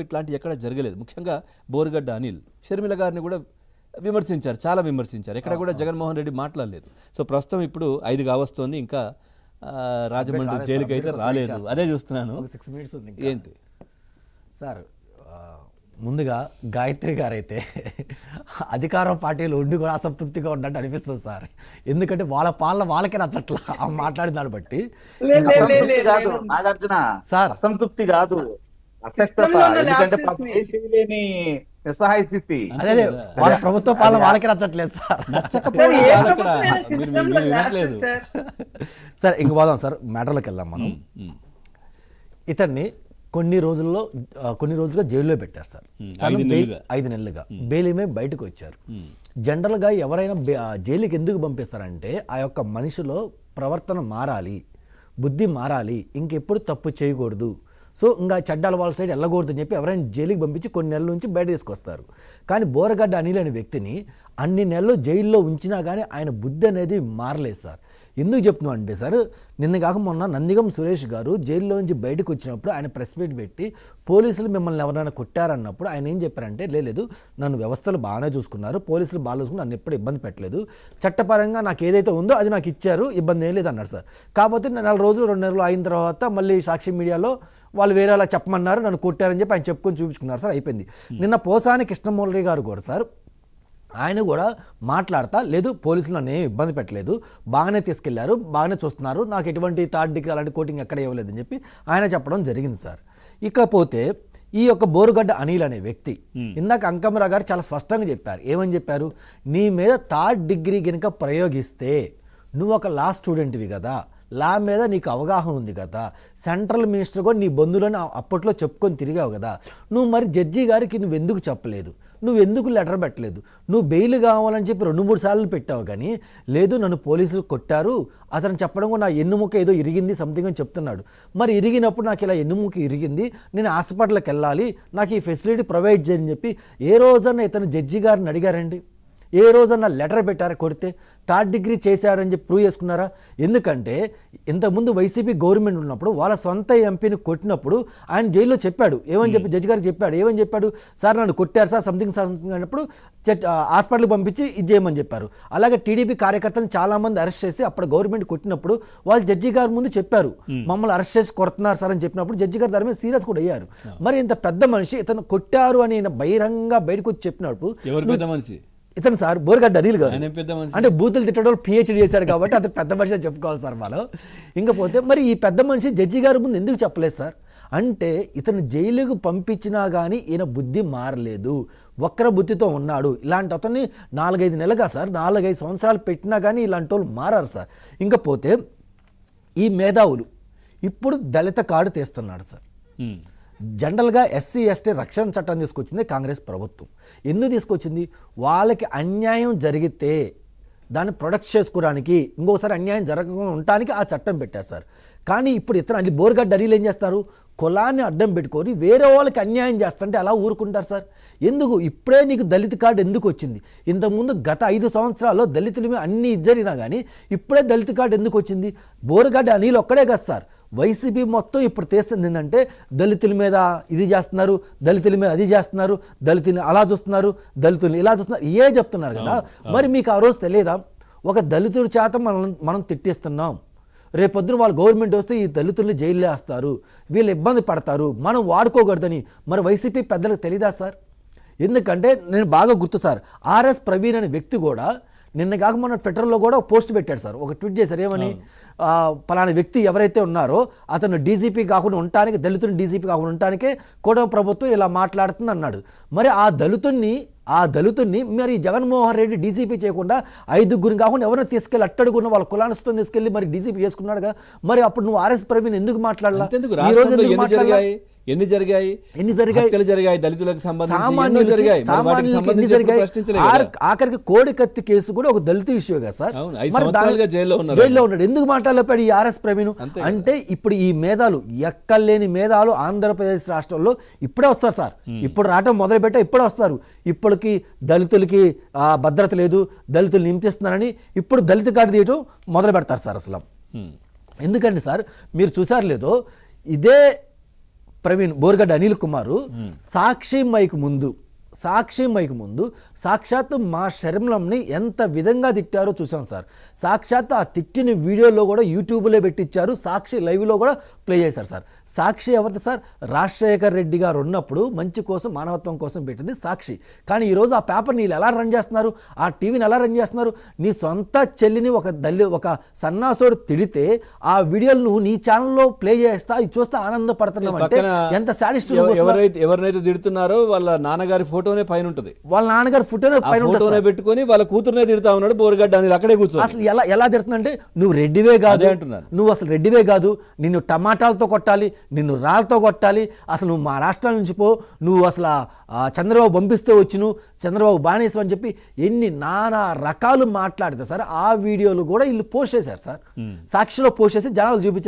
ఇట్లాంటివి ఎక్కడ జరగలేదు. ముఖ్యంగా బోరుగడ్డ అనిల్ షర్మిల గారిని కూడా విమర్శించారు, చాలా విమర్శించారు. ఎక్కడ కూడా జగన్మోహన్ రెడ్డి మాట్లాడలేదు. సో ప్రస్తుతం ఇప్పుడు 5 కావస్తోంది, ఇంకా రాజమండ్రి జైలుకి అయితే రాలేదు. అదే చూస్తున్నాను. 6 minutes ఉంది ఏంటి సార్? ముందుగా గాయత్రి గారు అయితే అధికారం పార్టీలో ఉండి కూడా అసంతృప్తిగా ఉన్నట్టు అనిపిస్తుంది సార్. ఎందుకంటే వాళ్ళ పాలన వాళ్ళకే నచ్చట్లా మాట్లాడిన దాన్ని బట్టి. నాగార్జున సార్ అసంతృప్తి కాదు, అసక్తత. ఎందుకంటే ఏం చేయలేని నిస్సహాయ స్థితి. అదే వాళ్ళ ప్రభుత్వ పాలన వాళ్ళకే నచ్చట్లేదు సార్. నచ్చకపోవడం కాదు అక్కడ, మీరు వినట్లేదు. సార్ ఇంక పోదాం సార్, మ్యాటర్లోకి వెళ్దాం మనం. ఇతన్ని కొన్ని రోజులుగా జైల్లో పెట్టారు సార్. 5 నెలలుగా బెయిల్ మీద బయటకు వచ్చారు. జనరల్గా ఎవరైనా జైలుకి ఎందుకు పంపిస్తారంటే ఆ యొక్క మనిషిలో ప్రవర్తన మారాలి, బుద్ధి మారాలి, ఇంకెప్పుడు తప్పు చేయకూడదు, సో ఇంకా చెడ్డాల వాళ్ళ సైడ్ వెళ్ళకూడదు అని చెప్పి ఎవరైనా జైలుకి పంపించి కొన్ని నెలల నుంచి బయట తీసుకొస్తారు. కానీ బోరగడ్డ అనిల్ అనే వ్యక్తిని అన్ని నెలలు జైల్లో ఉంచినా కానీ ఆయన బుద్ధి అనేది మారలేదు సార్. ఎందుకు చెప్తున్నాం అంటే సార్, నిన్న కాక మొన్న నందిగం సురేష్ గారు జైల్లో నుంచి బయటకు వచ్చినప్పుడు ఆయన ప్రెస్ మీట్ పెట్టి పోలీసులు మిమ్మల్ని ఎవరైనా కొట్టారన్నప్పుడు ఆయన ఏం చెప్పారంటే, లేదు నన్ను వ్యవస్థలు బాగానే చూసుకున్నారు, పోలీసులు బాగా చూసుకుని నన్ను ఎప్పుడు ఇబ్బంది పెట్టలేదు, చట్టపరంగా నాకు ఏదైతే ఉందో అది నాకు ఇచ్చారు, ఇబ్బంది ఏం లేదు అన్నారు సార్. కాకపోతే 4 రోజులు 2 నెలలు అయిన తర్వాత మళ్ళీ సాక్షి మీడియాలో వాళ్ళు వేరేలా చెప్పమన్నారు, నన్ను కొట్టారని చెప్పి ఆయన చెప్పుకొని చూపించుకున్నారు సార్. అయిపోయింది. నిన్న పోసాని కృష్ణమూర్తి గారు కూడా సార్ ఆయన కూడా మాట్లాడతా, లేదు పోలీసులు నన్ను ఏం ఇబ్బంది పెట్టలేదు, బాగానే తీసుకెళ్లారు, బాగానే చూస్తున్నారు, నాకు ఎటువంటి 3rd డిగ్రీ అలాంటి కోటింగ్ ఎక్కడ ఇవ్వలేదని చెప్పి ఆయన చెప్పడం జరిగింది సార్. ఇకపోతే ఈ యొక్క బోరుగడ్డ అనిల్ అనే వ్యక్తి ఇందాక అంకమరా గారు చాలా స్పష్టంగా చెప్పారు. ఏమని చెప్పారు? నీ మీద 3rd డిగ్రీ కనుక ప్రయోగిస్తే నువ్వు ఒక లా స్టూడెంట్వి కదా, లా మీద నీకు అవగాహన ఉంది కదా, సెంట్రల్ మినిస్టర్ కూడా నీ బంధువులని అప్పట్లో చెప్పుకొని తిరిగావు కదా, నువ్వు మరి జడ్జి గారికి నువ్వు ఎందుకు చెప్పలేదు, నువ్వు ఎందుకు లెటర్ పెట్టలేదు, నువ్వు బెయిల్ కావాలని చెప్పి 2-3 సార్లు పెట్టావు, కానీ లేదు నన్ను పోలీసులు కొట్టారు, అతను చెప్పడం కూడా నా ఎన్నుముక ఏదో ఇరిగింది సంథింగ్ అని చెప్తున్నాడు. మరి ఇరిగినప్పుడు నాకు ఇలా ఎన్నుముక ఇరిగింది, నేను హాస్పిటల్కి వెళ్ళాలి, నాకు ఈ ఫెసిలిటీ ప్రొవైడ్ చేయని చెప్పి ఏ రోజన్నా ఇతను జడ్జి గారిని అడిగారండి? ఏ రోజన్నా లెటర్ పెట్టారా? కొడితే 3rd డిగ్రీ చేశారని చెప్పి ప్రూవ్ చేసుకున్నారా? ఎందుకంటే ఇంతకుముందు వైసీపీ గవర్నమెంట్ ఉన్నప్పుడు వాళ్ళ సొంత ఎంపీని కొట్టినప్పుడు ఆయన జైల్లో చెప్పాడు, ఏమని చెప్పి జడ్జి గారికి చెప్పాడు, ఏమని చెప్పాడు? సార్ నన్ను కొట్టారు సార్ సంథింగ్ అన్నప్పుడు హాస్పిటల్కి పంపించి ఇది చేయమని చెప్పారు. అలాగే టీడీపీ కార్యకర్తలను చాలామంది అరెస్ట్ చేసి అప్పుడు గవర్నమెంట్ కొట్టినప్పుడు వాళ్ళు జడ్జి గారి ముందు చెప్పారు, మమ్మల్ని అరెస్ట్ చేసి కొడుతున్నారు సార్ అని చెప్పినప్పుడు జడ్జి గారు దాని మీద సీరియస్ కూడా అయ్యారు. మరి ఇంత పెద్ద మనిషి ఇతను కొట్టారు అని బహిరంగంగా బయటకు వచ్చి చెప్పినప్పుడు ఇతను సార్ బోరుగడ్డ అనిల్ గారు అంటే బూతులు తిట్టడం పిహెచ్డీ చేశాడు కాబట్టి అతను పెద్ద మనిషి అని చెప్పుకోవాలి సార్ మనం. ఇంకపోతే మరి ఈ పెద్ద మనిషి జడ్జి గారి ముందు ఎందుకు చెప్పలేదు సార్? అంటే ఇతను జైలుకు పంపించినా కానీ ఈయన బుద్ధి మారలేదు, వక్ర బుద్ధితో ఉన్నాడు. ఇలాంటి అతన్ని 4-5 నెలలుగా సార్ 4-5 సంవత్సరాలు పెట్టినా కానీ ఇలాంటి వాళ్ళు మారారు సార్. ఇంకపోతే ఈ మేధావులు ఇప్పుడు దళిత కార్డు తీస్తున్నాడు సార్. జనరల్గా ఎస్సీ ఎస్టీ రక్షణ చట్టం తీసుకొచ్చింది కాంగ్రెస్ ప్రభుత్వం. ఎందుకు తీసుకొచ్చింది? వాళ్ళకి అన్యాయం జరిగితే దాన్ని ప్రొటెక్ట్ చేసుకోవడానికి, ఇంకోసారి అన్యాయం జరగకుండా ఉండటానికి ఆ చట్టం పెట్టారు సార్. కానీ ఇప్పుడు ఇతను బోరుగడ్డ అనిల్ ఏం చేస్తారు? కులాన్ని అడ్డం పెట్టుకొని వేరే వాళ్ళకి అన్యాయం చేస్తుంటే అలా ఊరుకుంటారు సార్. ఎందుకు? ఇప్పుడే నీకు దళిత కార్డు ఎందుకు వచ్చింది? ఇంతకుముందు గత 5 సంవత్సరాల్లో దళితుల మీద అన్ని జరిగినా కానీ ఇప్పుడే దళిత కార్డు ఎందుకు వచ్చింది? బోరుగడ్డ అనిల్ ఒక్కడే కదా సార్, వైసీపీ మొత్తం ఇప్పుడు తీస్తుంది ఏంటంటే దళితుల మీద ఇది చేస్తున్నారు, దళితుల మీద అది చేస్తున్నారు, దళితుల్ని అలా చూస్తున్నారు, దళితుల్ని ఇలా చూస్తున్నారు, ఏ చెప్తున్నారు కదా. మరి మీకు ఆ రోజు తెలియదా? ఒక దళితుల చేత మనం తిట్టిస్తున్నాం, రేపొద్దున వాళ్ళ గవర్నమెంట్ వస్తే ఈ దళితుల్ని జైల్లో వేస్తారు, వీళ్ళు ఇబ్బంది పడతారు, మనం వాడుకోకూడదని మరి వైసీపీ పెద్దలకు తెలీదా సార్? ఎందుకంటే నేను బాగా గుర్తు సార్, ఆర్ఎస్ ప్రవీణ్ అనే వ్యక్తి కూడా నిన్న కాక మొన్న ట్విట్టర్లో కూడా పోస్ట్ పెట్టాడు సార్, ఒక ట్వీట్ చేశారు. ఏమని? పలానా వ్యక్తి ఎవరైతే ఉన్నారో అతను డీజీపీ కాకుండా ఉండటానికి, దళితుని డీజీపీ కాకుండా ఉండటానికే కూటమి ప్రభుత్వం ఇలా మాట్లాడుతుంది అన్నాడు. మరి ఆ దళితుడిని మరి జగన్మోహన్ రెడ్డి డీజీపీ చేయకుండా 5గురిని కాకుండా ఎవరైనా తీసుకెళ్ళి అట్టడుగున్న వాళ్ళ కులానిస్తో తీసుకెళ్ళి మరి డీజీపీ చేసుకున్నాడుగా. మరి అప్పుడు నువ్వు ఆర్ఎస్ ప్రవీణ్ ఎందుకు మాట్లాడలా? ఎన్ని జరిగాయి దళితులకు ఆఖరికి కోడికత్తి కేసు కూడా ఒక దళిత ఇష్యూ కదా సార్. జైల్లో ఉన్నాడు, ఎందుకు మాట్లాడలేపాడు ఈ ఆర్ఎస్ ప్రవీణ్? అంటే ఇప్పుడు ఈ మేధాలు ఎక్కలేని మేధాలు ఆంధ్రప్రదేశ్ రాష్ట్రంలో ఇప్పుడే వస్తారు సార్. ఇప్పుడు రావటం మొదలు పెట్టా ఇప్పుడే వస్తారు. ఇప్పటికి దళితులకి భద్రత లేదు, దళితులు హింసిస్తున్నారని ఇప్పుడు దళిత కార్డు తీయటం మొదలు పెడతారు సార్. అసలు ఎందుకండి సార్, మీరు చూసారు లేదో, ఇదే ప్రవీణ్ బోర్గడ్డ అనిల్ కుమారు సాక్షి మైక్ ముందు సాక్షాత్తు మా షర్మిలంని ఎంత విధంగా తిట్టారో చూసాం సార్. సాక్షాత్తు ఆ తిట్టిన వీడియోలో కూడా యూట్యూబ్లో పెట్టించారు, సాక్షి లైవ్లో కూడా ప్లే చేశారు సార్. సాక్షి ఎవరిది సార్? రాజశేఖర్ రెడ్డి గారు ఉన్నప్పుడు మంచి కోసం మానవత్వం కోసం పెట్టింది సాక్షి. కానీ ఈరోజు ఆ పేపర్ని వీళ్ళు ఎలా రన్ చేస్తున్నారు, ఆ టీవీని ఎలా రన్ చేస్తున్నారు? నీ సొంత చెల్లిని ఒక సన్నాసుడు తిడితే ఆ వీడియోలు నువ్వు నీ ఛానల్లో ప్లే చేస్తా, ఇది చూస్తే ఆనందపడుతున్నావు అంటే ఎంత సాడిస్ట్. ఎవరినైతే తిడుతున్నారో వాళ్ళ నాన్నగారి ఫోటోనే పైన ఉంటుంది, వాళ్ళ నాన్నగారు ఫోటోనే పైన ఫోటోనే పెట్టుకొని వాళ్ళ కూతురునే తిడతా ఉన్నాడు బోరుగడ్డ అనిల్ అక్కడే కూర్చో. అసలు ఎలా తిడుతుందంటే నువ్వు రెడ్డివే కాదు అంటున్నాను, నువ్వు అసలు రెడ్డివే కాదు, నిన్ను టమాటాలతో కొట్టాలి, నిన్ను రాళ్ళతో కొట్టాలి, అసలు నువ్వు మా రాష్ట్రం నుంచి పో, నువ్వు అసలు చంద్రబాబు పంపిస్తే వచ్చి నువ్వు చంద్రబాబు బానేసు అని చెప్పి ఎన్ని నానా రకాలు మాట్లాడితే సార్ ఆ వీడియోలు కూడా వీళ్ళు పోస్ట్ చేశారు సార్. సాక్షిలో పోస్ట్ చేసి జనాలు చూపించారు.